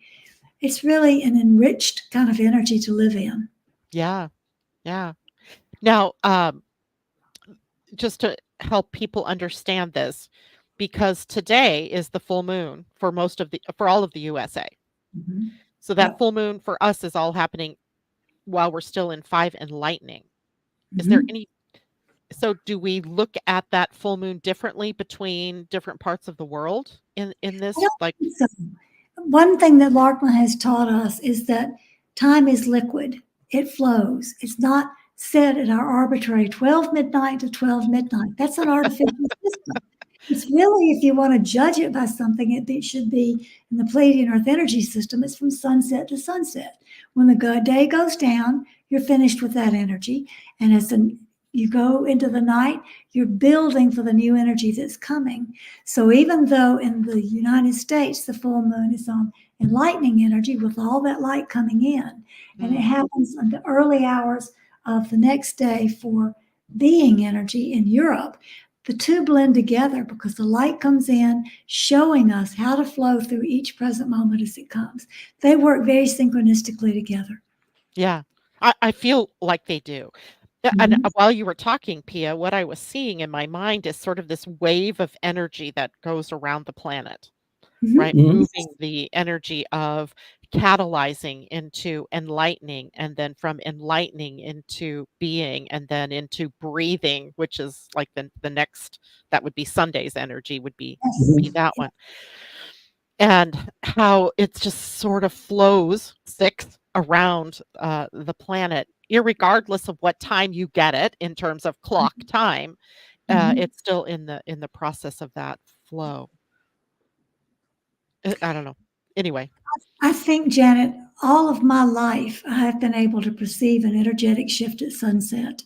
S2: It's really an enriched kind of energy to live in.
S1: Yeah. Yeah. Now, just to help people understand this, because today is the full moon for all of the USA.
S2: Mhm.
S1: So that
S2: Yep.
S1: full moon for us is all happening while we're still in 5 enlightening. Is there
S2: Mhm.
S1: so do we look at that full moon differently between different parts of the world in
S2: I
S1: this?
S2: don't
S1: Like,
S2: think so. One thing that Larkma has taught us is that time is liquid. It flows. It's not set at our arbitrary 12 midnight to 12 midnight. That's an artificial system. It's really, if you want to judge it by something, it should be in the Pleiadian-Earth energy system. It's from sunset to sunset. When the day goes down, you're finished with that energy. And as you go into the night, you're building for the new energy that's coming. So even though in the United States, the full moon is on enlightening energy with all that light coming in, and it happens in the early hours of the next day for being energy in Europe, the two blend together because the light comes in showing us how to flow through each present moment as it comes. They work very synchronistically together.
S1: yeah, I feel like they do. And
S2: Mhm.
S1: while you were talking, Pia, what I was seeing in my mind is sort of this wave of energy that goes around the planet,
S2: Mhm.
S1: right?
S3: Mhm.
S1: Moving the energy of catalyzing into enlightening, and then from enlightening into being, and then into breathing, which is like the next, that would be Sunday's energy, would be
S2: Yes.
S1: that one. and how it just sort of flows around the planet, irregardless of what time you get it in terms of clock time.
S2: Mhm.
S1: It's still in the process of that flow. I don't know. Anyway.
S2: I think, Janet, all of my life, I have been able to perceive an energetic shift at sunset.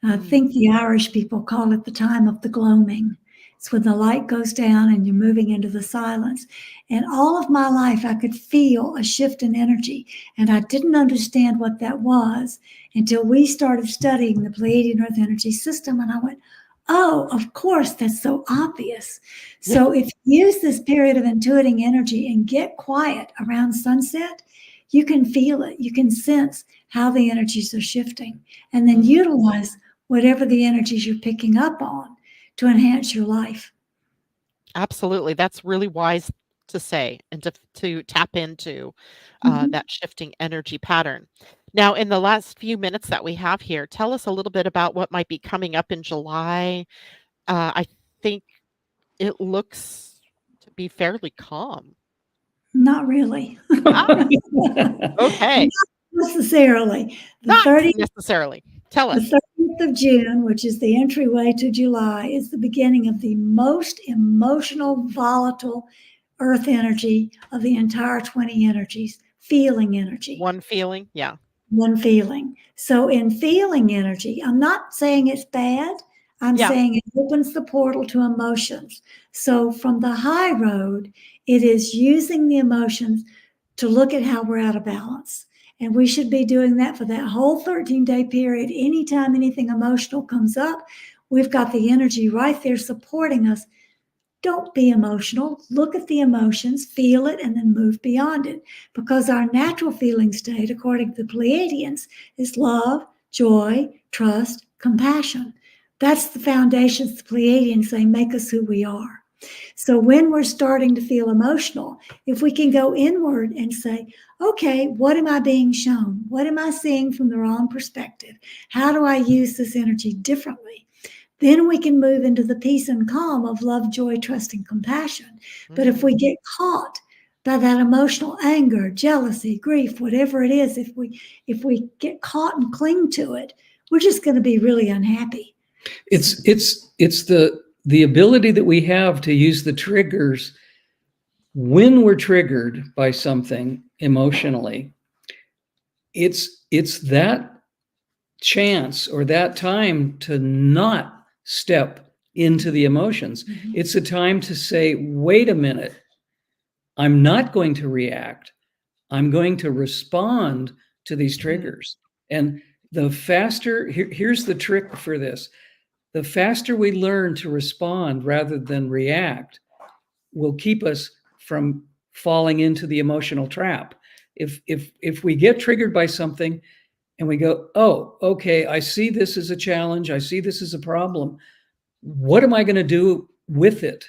S2: I think the Irish people call it the time of the gloaming. It's when the light goes down and you're moving into the silence. And all of my life, I could feel a shift in energy. And I didn't understand what that was until we started studying the Pleiadian-Earth energy system. And I went, oh, of course, that's so obvious.
S1: Yeah.
S2: So if you use this period of intuiting energy and get quiet around sunset, you can feel it. You can sense how the energies are shifting, and then utilize whatever the energies you're picking up on to enhance your life.
S1: Absolutely. That's really wise to say and to tap into that shifting energy pattern. Now, in the last few minutes that we have here, tell us a little bit about what might be coming up in July. I think it looks to be fairly calm.
S2: Not really.
S1: Okay.
S2: Not necessarily. The
S1: Not
S2: 30th,
S1: necessarily. Tell
S2: the
S1: us.
S2: 30th of June, which is the entryway to July, is the beginning of the most emotional, volatile earth energy of the entire 20 energies, feeling energy.
S1: One feeling. Yeah.
S2: One feeling. So in feeling energy, I'm not saying it's bad. I'm
S1: Yeah.
S2: saying it opens the portal to emotions. So from the high road, it is using the emotions to look at how we're out of balance. And we should be doing that for that whole 13-day period. Anytime anything emotional comes up, we've got the energy right there supporting us. Don't be emotional. Look at the emotions, feel it, and then move beyond it. Because our natural feeling state, according to the Pleiadians, is love, joy, trust, compassion. That's the foundations the Pleiadians say make us who we are. So when we're starting to feel emotional, if we can go inward and say, okay, what am I being shown? What am I seeing from the wrong perspective? How do I use this energy differently? Then we can move into the peace and calm of love, joy, trust, and compassion. But if we get caught by that emotional anger, jealousy, grief, whatever it is, if we get caught and cling to it, we're just going to be really unhappy.
S3: It's the ability that we have to use the triggers when we're triggered by something emotionally. It's that chance or that time to not step into the emotions. It's a time to say, wait a minute, I'm not going to react. I'm going to respond to these triggers. And the faster, here's the trick for this. The faster we learn to respond rather than react will keep us from falling into the emotional trap. If we get triggered by something and we go, oh, okay, I see this as a challenge. I see this as a problem. What am I going to do with it?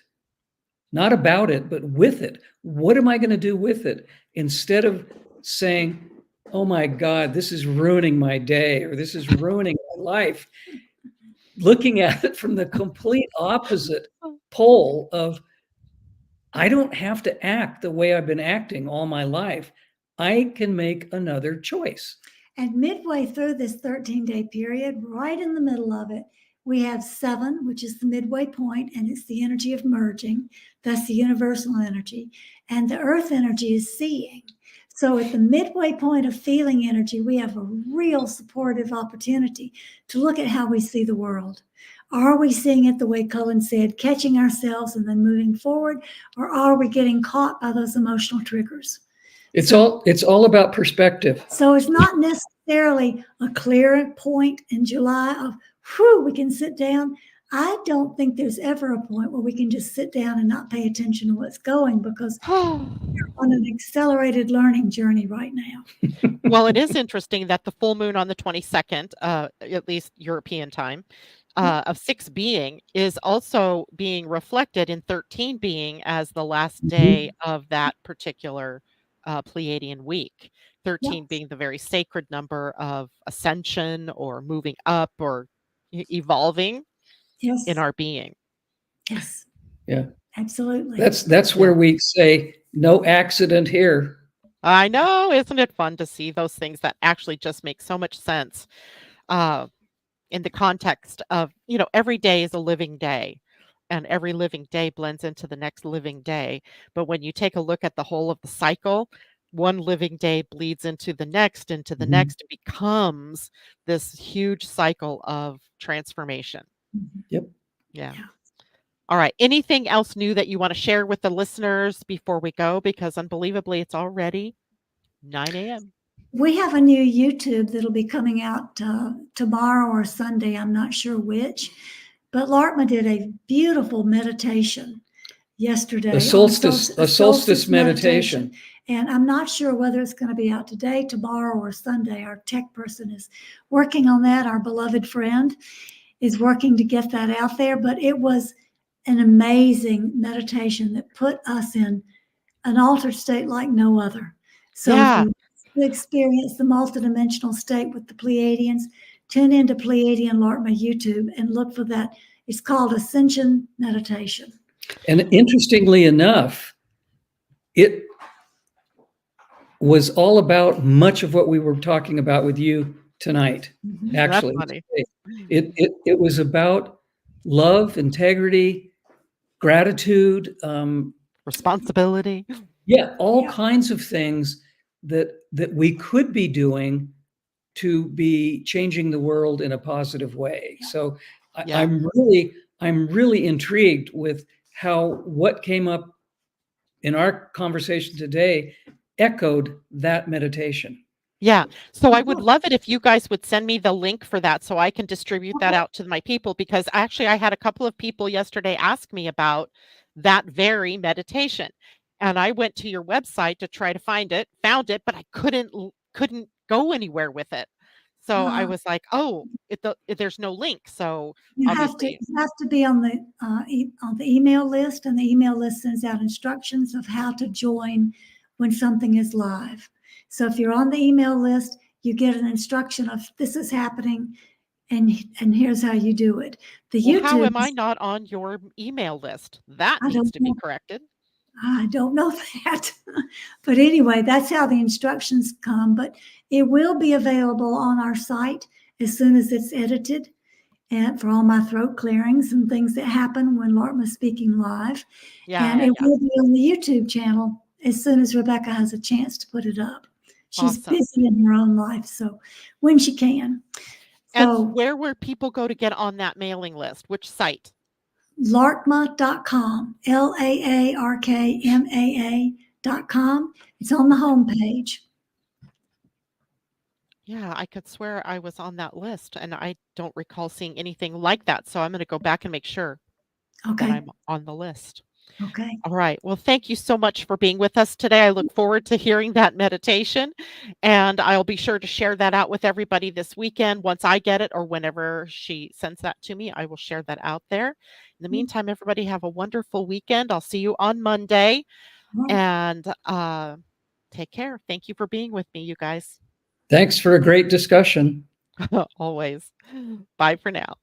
S3: Not about it, but with it. What am I going to do with it? Instead of saying, oh my God, this is ruining my day or this is ruining my life, looking at it from the complete opposite pole of, I don't have to act the way I've been acting all my life. I can make another choice.
S2: And midway through this 13-day period, right in the middle of it, we have 7, which is the midway point, and it's the energy of merging. That's the universal energy. And the earth energy is seeing. So at the midway point of feeling energy, we have a real supportive opportunity to look at how we see the world. Are we seeing it the way Cullen said, catching ourselves and then moving forward? Or are we getting caught by those emotional triggers?
S3: It's all about perspective.
S2: So it's not necessarily a clear point in July of, whew, we can sit down. I don't think there's ever a point where we can just sit down and not pay attention to what's going, because we're on an accelerated learning journey right now.
S1: Well, it is interesting that the full moon on the 22nd, at least European time, of 6 being is also being reflected in 13 being as the last day of that particular Pleiadian week. 13 being the very sacred number of ascension or moving up or evolving
S2: Yes.
S1: in our being.
S2: Yes.
S3: Yeah.
S2: Absolutely.
S3: That's where we say no accident here.
S1: I know, isn't it fun to see those things that actually just make so much sense uh, in the context of, every day is a living day, and every living day blends into the next living day. But when you take a look at the whole of the cycle, one living day bleeds into the next, and becomes this huge cycle of transformation.
S2: Mhm.
S3: Yep.
S1: Yeah.
S2: Yeah.
S1: All right. Anything else new that you want to share with the listeners before we go? Because unbelievably, it's already 9 a.m.
S2: We have a new YouTube that'll be coming out tomorrow or Sunday. I'm not sure which, but Lartma did a beautiful meditation yesterday.
S3: A solstice meditation.
S2: And I'm not sure whether it's going to be out today, tomorrow, or Sunday. Our tech person is working on that. Our beloved friend is working to get that out there. But it was an amazing meditation that put us in an altered state like no other. So if
S1: Yeah.
S2: you experience the multidimensional state with the Pleiadians, tune into Pleiadian Lartma YouTube and look for that. It's called Ascension Meditation.
S3: And interestingly enough, it was all about much of what we were talking about with you tonight.
S2: Mhm.
S3: Actually,
S1: That's funny.
S3: it was about love, integrity, gratitude,
S1: Responsibility.
S3: all
S2: Yeah.
S3: kinds of things that we could be doing to be changing the world in a positive way. So
S1: Yeah.
S3: I'm really intrigued with how what came up in our conversation today echoed that meditation.
S1: Yeah. So I would
S2: Good.
S1: love it if you guys would send me the link for that so I can distribute that
S2: Okay.
S1: out to my people, because actually I had a couple of people yesterday ask me about that very meditation. And I went to your website to try to find it, found it, but I couldn't go anywhere with it. So I
S2: Uh,
S1: was like, "Oh, there's no link." So
S2: you have
S1: obviously,
S2: to be on the on the email list, and the email list sends out instructions of how to join when something is live. So if you're on the email list, you get an instruction of this is happening, and here's how you do it. The
S1: well, how
S2: YouTube,
S1: am I not on your email list? That
S2: I
S1: needs
S2: don't
S1: to be
S2: know.
S1: corrected.
S2: I don't know that. But anyway, that's how the instructions come. But it will be available on our site as soon as it's edited, and for all my throat clearings and things that happen when Lartma's speaking live. And
S1: Yeah,
S2: it
S1: yeah.
S2: will be on the YouTube channel as soon as Rebecca has a chance to put it up. She's
S1: Awesome.
S2: busy in her own life, so when she can.
S1: And
S2: So
S1: where will people go to get on that mailing list? Which site?
S2: Larkma.com, LAARKMAA.com. It's on the homepage.
S1: Yeah, I could swear I was on that list and I don't recall seeing anything like that. So I'm going to go back and make sure that
S2: Okay.
S1: I'm on the list.
S2: Okay.
S1: All right. Well, thank you so much for being with us today. I look forward to hearing that meditation, and I'll be sure to share that out with everybody this weekend. Once I get it or whenever she sends that to me, I will share that out there. In the meantime, everybody have a wonderful weekend. I'll see you on Monday,
S2: All right.
S1: and take care. Thank you for being with me, you guys.
S3: Thanks for a great discussion.
S1: Always. Bye for now.